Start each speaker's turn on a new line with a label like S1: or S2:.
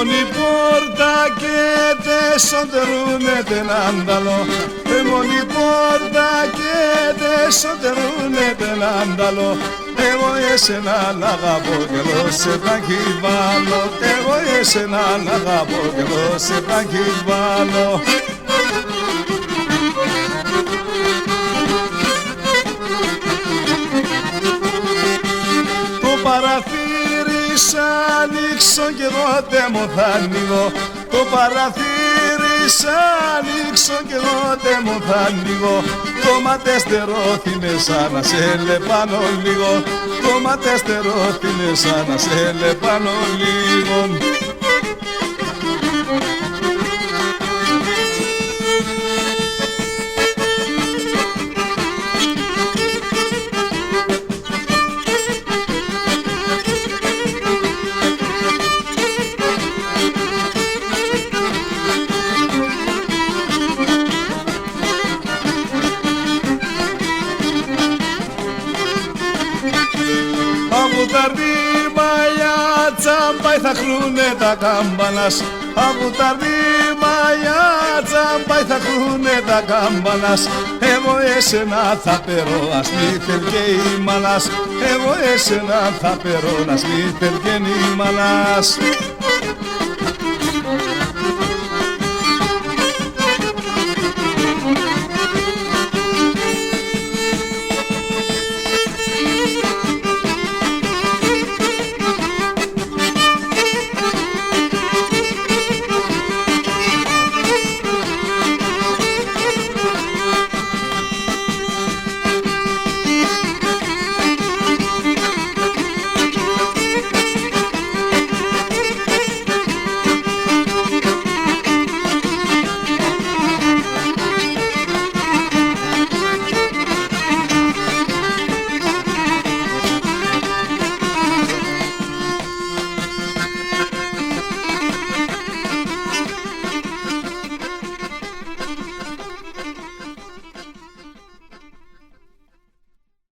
S1: μόνη πόρτα και τεσσοντερούνε τεν άνταλο. Μόνη πόρτα και τεσσοντερούνε τεν άνταλο. Εγώ εσένα να αγαπώ κι εγώ σε τα κυβάλω. Εγώ εσένα να αγαπώ κι εγώ σε τα κυβάλω. Το παραθύρι σ' ανοίξω κι εγώ δεν μου θα ανοίγω. Το παραθύρι σ' ανοίξω κι εγώ δεν μου θα ανοίγω. Το ματέστερο θύμαι σαν να σε λεπάνω λίγο. Το ματέστερο θύμαι σαν να σε λεπάνω λίγο. Από τα ρήμαλια τσάμπαϊ θα χρούνε τα κάμπανας. Από τα ρήμαλια τσάμπαϊ θα χρούνε τα κάμπανας. Εγώ εσένα θα περώ ας μη θελκέει μανάς. Εγώ εσένα θα περώ ας μη θελκέει μανάς.